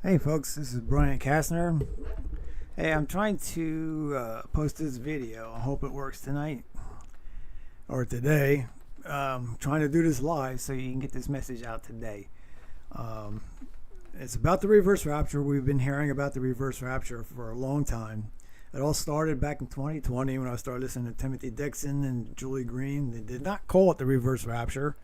Hey folks, this is Brian Kastner. Hey, I'm trying to post this video. I hope it works tonight or today. Trying to do this live so you can get this message out today. It's about the reverse rapture. We've been hearing about the reverse rapture for a long time. It all started back in 2020 when I started listening to Timothy Dixon and Julie Green. They did not call it the reverse rapture.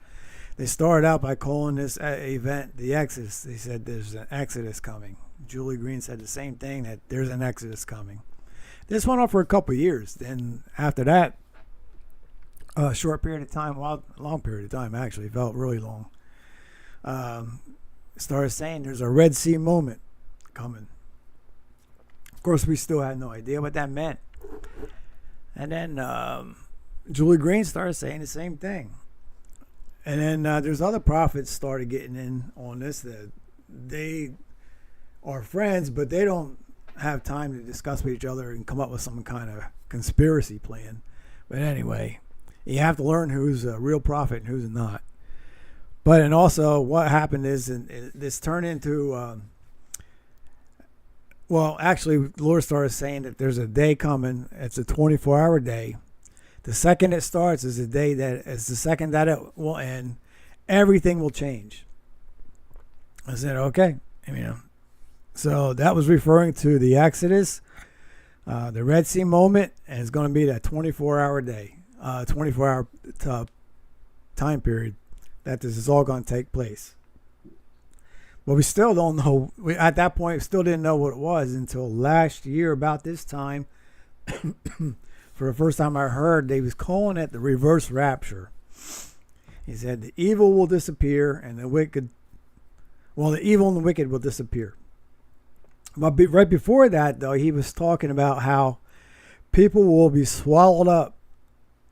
They started out by calling this event the Exodus. They said there's an Exodus coming. Julie Green said the same thing, that there's an Exodus coming. This went on for a couple of years. Then after that, a short period of time, well, a long period of time actually, felt really long, started saying there's a Red Sea moment coming. Of course, we still had no idea what that meant. And then Julie Green started saying the same thing. And then there's other prophets started getting in on this. That they are friends, but they don't have time to discuss with each other and come up with some kind of conspiracy plan. But anyway, you have to learn who's a real prophet and who's not. But and also what happened is this turned into, well, actually, the Lord started saying that there's a day coming. It's a 24-hour day. The second it starts is the day that is the second that it will end. Everything will change. I said, okay. So that was referring to the Exodus, the Red Sea moment, and it's going to be that 24-hour day, 24-hour time period that this is all going to take place. But we still don't know. At that point, we still didn't know what it was until last year about this time. For the first time I heard, they was calling it the reverse rapture. He said the evil will disappear and the wicked, well, the evil and the wicked will disappear. But right before that, though, he was talking about how people will be swallowed up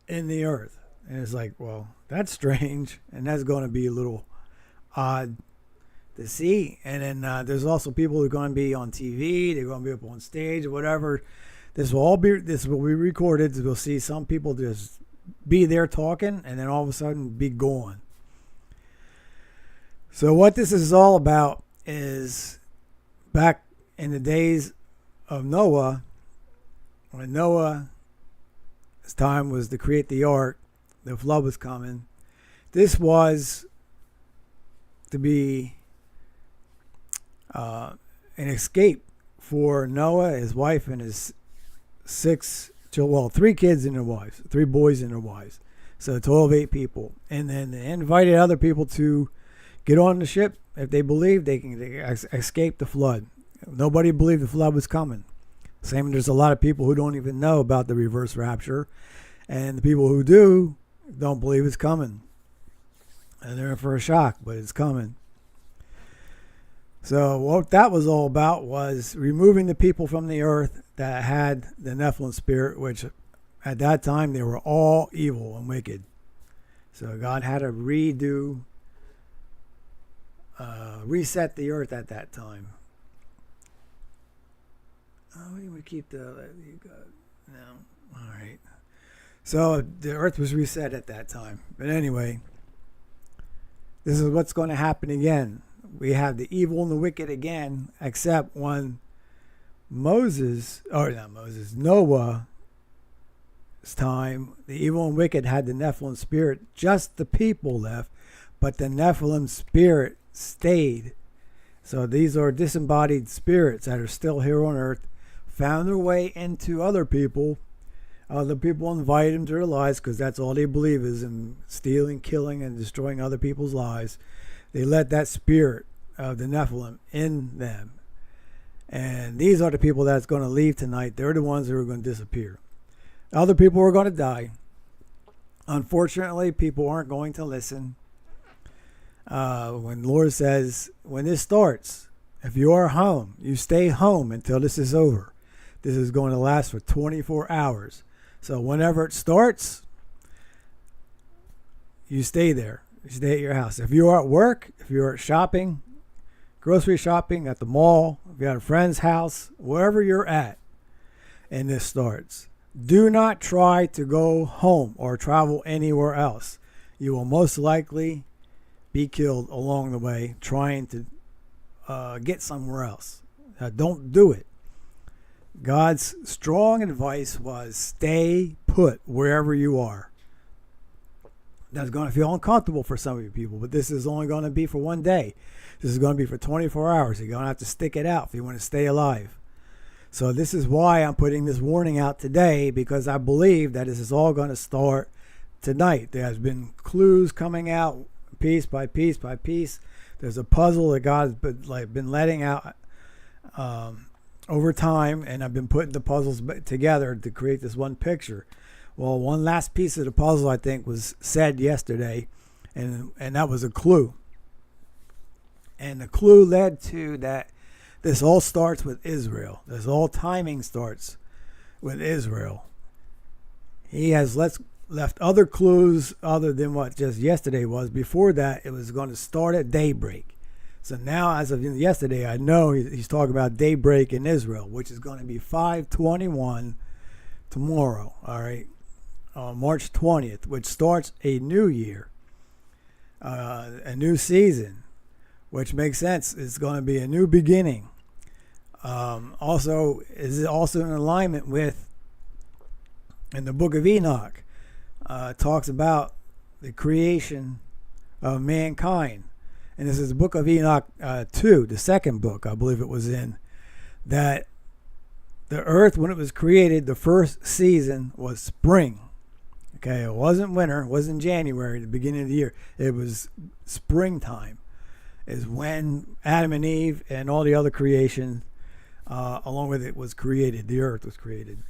in the earth. And it's like, well, that's strange. And that's going to be a little odd to see. And then there's also people who are going to be on TV. They're going to be up on stage or whatever. This will be recorded. We'll see some people just be there talking and then all of a sudden be gone. So what this is all about is back in the days of Noah, when Noah's time was to create the ark, the flood was coming. This was to be an escape for Noah, his wife, and his 3 kids and their wives, 3 boys and their wives. So a total of 8 people. And then they invited other people to get on the ship. If they believed, they can escape the flood. Nobody believed the flood was coming. Same, there's a lot of people who don't even know about the reverse rapture. And the people who do don't believe it's coming. And they're in for a shock, but it's coming. So what that was all about was removing the people from the earth that had the Nephilim spirit, which at that time they were all evil and wicked. So God had to reset the earth at that time. Oh, we would keep no. All right. So the earth was reset at that time. But anyway, this is what's going to happen again. We have the evil and the wicked again, except when Noah's time, the evil and wicked had the Nephilim spirit. Just the people left, but the Nephilim spirit stayed. So these are disembodied spirits that are still here on earth, found their way into other people. Other people invite them to their lives because that's all they believe is in stealing, killing, and destroying other people's lives. They let that spirit of the Nephilim in them. And these are the people that's going to leave tonight. They're the ones who are going to disappear. Other people are going to die. Unfortunately, people aren't going to listen. When the Lord says, when this starts, if you are home, you stay home until this is over. This is going to last for 24 hours. So whenever it starts, you stay there. You stay at your house. If you're at work, if you're at shopping, grocery shopping, at the mall, if you're at a friend's house, wherever you're at, and this starts, do not try to go home or travel anywhere else. You will most likely be killed along the way trying to get somewhere else. Don't do it. God's strong advice was stay put wherever you are. That's going to feel uncomfortable for some of you people, but this is only going to be for one day. This is going to be for 24 hours. You're going to have to stick it out if you want to stay alive. So this is why I'm putting this warning out today, because I believe that this is all going to start tonight. There has been clues coming out piece by piece by piece. There's a puzzle that God's been letting out over time, and I've been putting the puzzles together to create this one picture. Well, one last piece of the puzzle, I think, was said yesterday, and that was a clue. And the clue led to that this all starts with Israel. This whole timing starts with Israel. He has left other clues other than what just yesterday was. Before that, it was going to start at daybreak. So now, as of yesterday, I know he's talking about daybreak in Israel, which is going to be 5/21 tomorrow, all right, March 20th, which starts a new year, a new season, which makes sense. It's going to be a new beginning. Also, is also in alignment with, in the book of Enoch, talks about the creation of mankind. And this is the book of Enoch 2, the second book, I believe it was in, that the earth, when it was created, the first season was spring. Okay, it wasn't winter, it wasn't January, the beginning of the year. It was springtime, is when Adam and Eve and all the other creation, along with it, was created. The earth was created.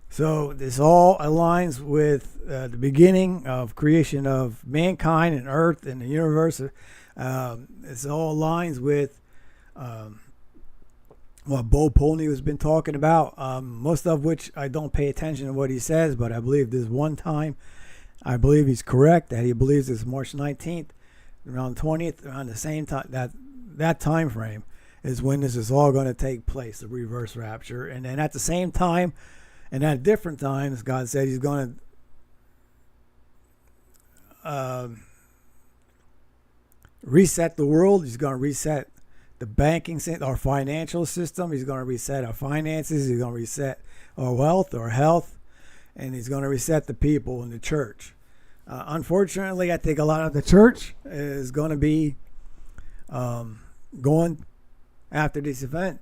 So this all aligns with the beginning of creation of mankind and earth and the universe. This all aligns with what Bo Polney has been talking about, most of which I don't pay attention to what he says, but I believe this one time, I believe he's correct, that he believes it's March 19th, around 20th, around the same time, that time frame is when this is all going to take place, the reverse rapture. And then at the same time, and at different times, God said he's going to reset the world. He's going to reset the banking system, our financial system. He's going to reset our finances. He's going to reset our wealth, our health, and he's going to reset the people in the church. Unfortunately, I think a lot of the church is going to be going after this event,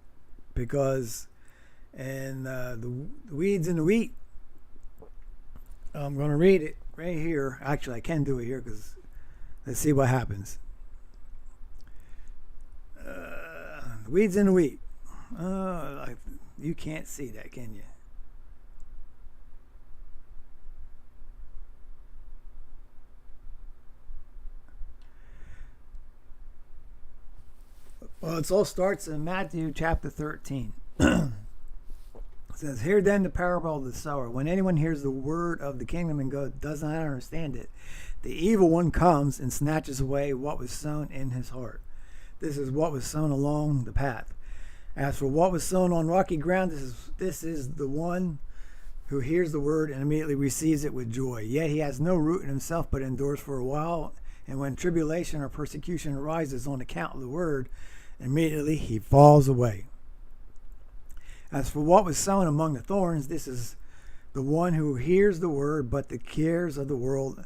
because the weeds and the wheat, I'm going to read it right here. Actually, I can do it here, because let's see what happens. The weeds and the wheat. You can't see that, can you? Well, it all starts in Matthew chapter 13. It says, "Hear then the parable of the sower. When anyone hears the word of the kingdom and does not understand it, the evil one comes and snatches away what was sown in his heart. This is what was sown along the path. As for what was sown on rocky ground, this is the one who hears the word and immediately receives it with joy. Yet he has no root in himself, but endures for a while. And when tribulation or persecution arises on account of the word, immediately he falls away. As for what was sown among the thorns, this is the one who hears the word, but the cares of the world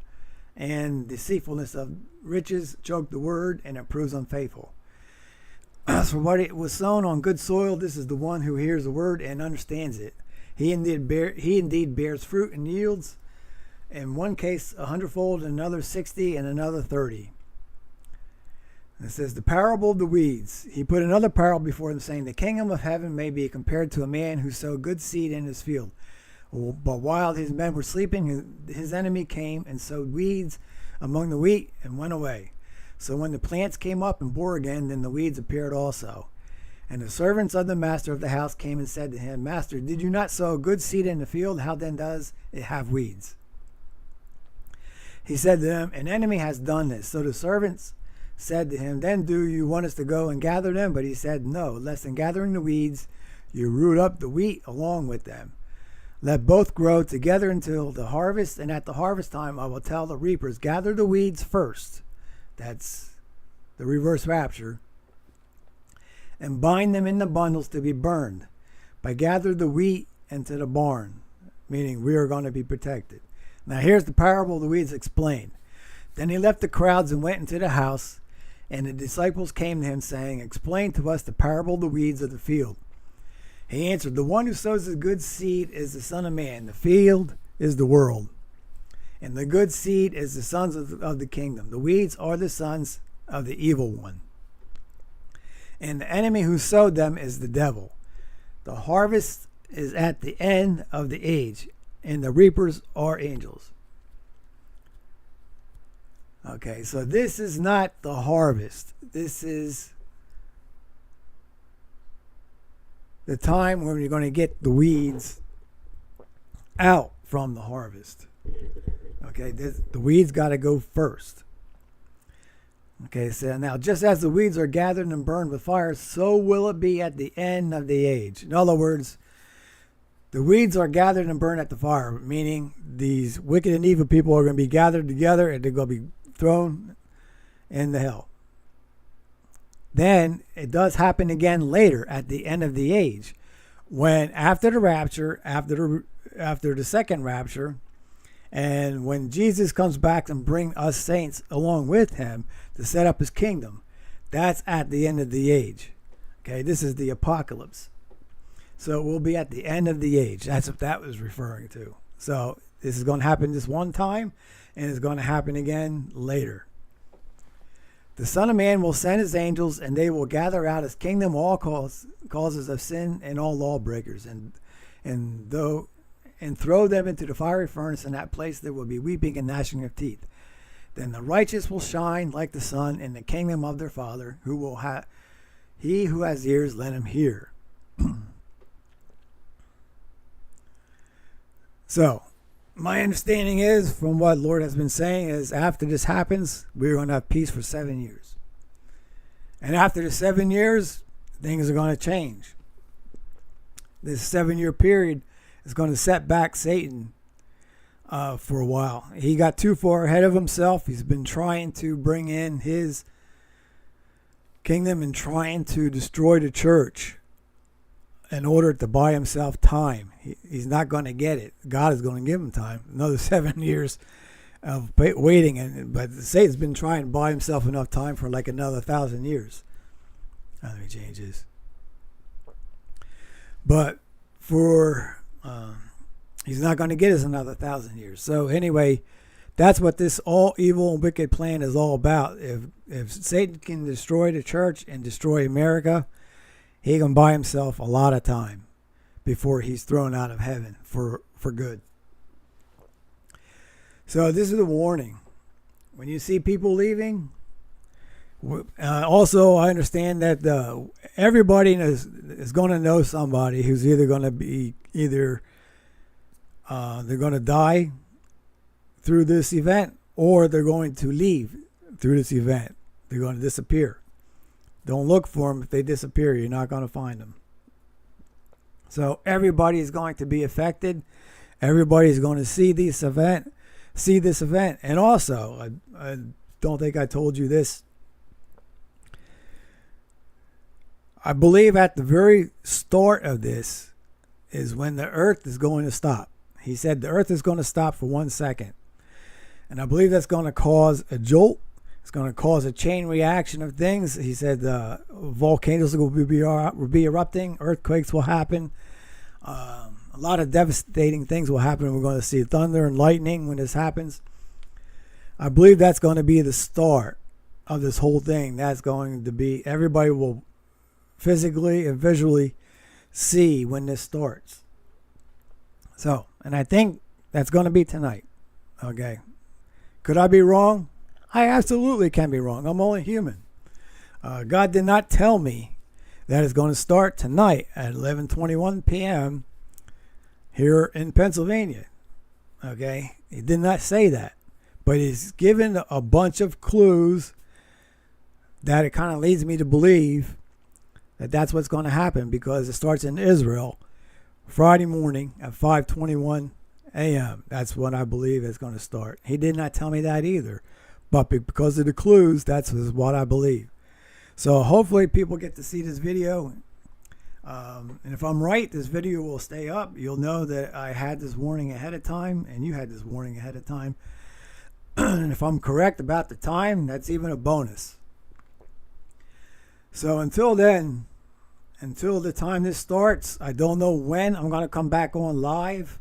and deceitfulness of riches choke the word, and it proves unfaithful. As for what it was sown on good soil, this is the one who hears the word and understands it. He indeed bears fruit and yields, in one case 100-fold, in another 60, and another 30. It says, the parable of the weeds. He put another parable before them, saying, the kingdom of heaven may be compared to a man who sowed good seed in his field. But while his men were sleeping, his enemy came and sowed weeds among the wheat and went away. So when the plants came up and bore again, then the weeds appeared also. And the servants of the master of the house came and said to him, Master, did you not sow good seed in the field? How then does it have weeds? He said to them, an enemy has done this. So the servants said to him, then do you want us to go and gather them? But he said, no, lest in gathering the weeds, you root up the wheat along with them. Let both grow together until the harvest, and at the harvest time I will tell the reapers, gather the weeds first. That's the reverse rapture. and bind them in the bundles to be burned, but gather the wheat into the barn, meaning we are going to be protected. Now here's the parable of the weeds explained. Then he left the crowds and went into the house, and the disciples came to him, saying, "Explain to us the parable of the weeds of the field." He answered, "The one who sows the good seed is the Son of Man. The field is the world, and the good seed is the sons of the kingdom. The weeds are the sons of the evil one, and the enemy who sowed them is the devil. The harvest is at the end of the age, and the reapers are angels." Okay, so this is not the harvest. This is the time when you're going to get the weeds out from the harvest. Okay, the weeds got to go first. Okay, so now just as the weeds are gathered and burned with fire, so will it be at the end of the age. In other words, the weeds are gathered and burned at the fire, meaning these wicked and evil people are going to be gathered together and they're going to be thrown in the hell. Then it does happen again later at the end of the age, when after the rapture, after the second rapture, and when Jesus comes back and bring us saints along with him to set up his kingdom, that's at the end of the age. Okay, this is the apocalypse. So it will be at the end of the age. That's what that was referring to. So this is going to happen this one time, and it's going to happen again later. The Son of Man will send his angels, and they will gather out his kingdom all causes of sin and all lawbreakers, and throw them into the fiery furnace. In that place there will be weeping and gnashing of teeth. Then the righteous will shine like the sun in the kingdom of their Father. He who has ears, let him hear. So, my understanding is, from what Lord has been saying, is after this happens, we're going to have peace for 7 years. And after the 7 years, things are going to change. This 7-year period is going to set back Satan for a while. He got too far ahead of himself. He's been trying to bring in his kingdom and trying to destroy the church in order to buy himself time. He's not going to get it. God is going to give him time. Another 7 years of waiting. But Satan's been trying to buy himself enough time for like another 1,000 years. Let me change this. But he's not going to get us another 1,000 years. So anyway, that's what this all evil and wicked plan is all about. If Satan can destroy the church and destroy America, he can buy himself a lot of time before he's thrown out of heaven for good. So this is a warning. When you see people leaving, also I understand that everybody is going to know somebody who's either going to be they're going to die through this event, or they're going to leave through this event. They're going to disappear. Don't look for them. If they disappear, you're not going to find them. So everybody is going to be affected. Everybody is going to see this event. And also, I don't think I told you this. I believe at the very start of this is when the earth is going to stop. He said the earth is going to stop for 1 second. And I believe that's going to cause a jolt. It's going to cause a chain reaction of things. He said volcanoes will be erupting. Earthquakes will happen. A lot of devastating things will happen. We're going to see thunder and lightning when this happens. I believe that's going to be the start of this whole thing. That's going to be, everybody will physically and visually see when this starts. So, and I think that's going to be tonight. Okay. Could I be wrong? I absolutely can be wrong. I'm only human. God did not tell me that it's going to start tonight at 11:21 p.m. here in Pennsylvania. Okay? He did not say that. But he's given a bunch of clues that it kind of leads me to believe that that's what's going to happen, because it starts in Israel Friday morning at 5:21 a.m. That's when I believe it's going to start. He did not tell me that either. But because of the clues, that's what I believe. So hopefully people get to see this video. And if I'm right, this video will stay up. You'll know that I had this warning ahead of time, and you had this warning ahead of time. And if I'm correct about the time, that's even a bonus. So until then, until the time this starts, I don't know when I'm going to come back on live.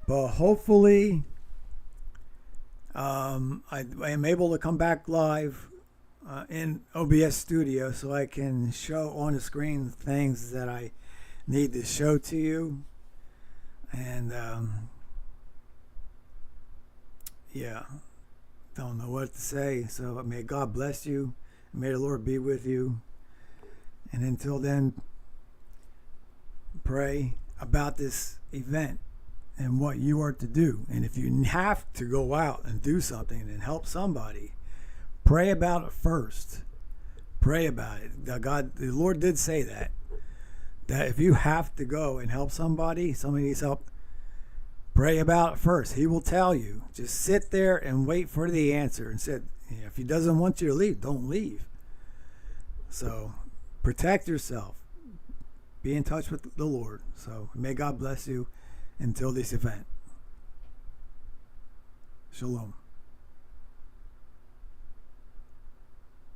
But hopefully, I am able to come back live in OBS Studio so I can show on the screen things that I need to show to you. And yeah, don't know what to say. So may God bless you. May the Lord be with you. And until then, pray about this event and what you are to do. And if you have to go out and do something and help somebody, pray about it first. Pray about it. The Lord did say that if you have to go and help somebody needs help, pray about it first. He will tell you. Just sit there and wait for the answer. And said, if he doesn't want you to leave, don't leave. So protect yourself. Be in touch with the Lord. So may God bless you until this event. Shalom.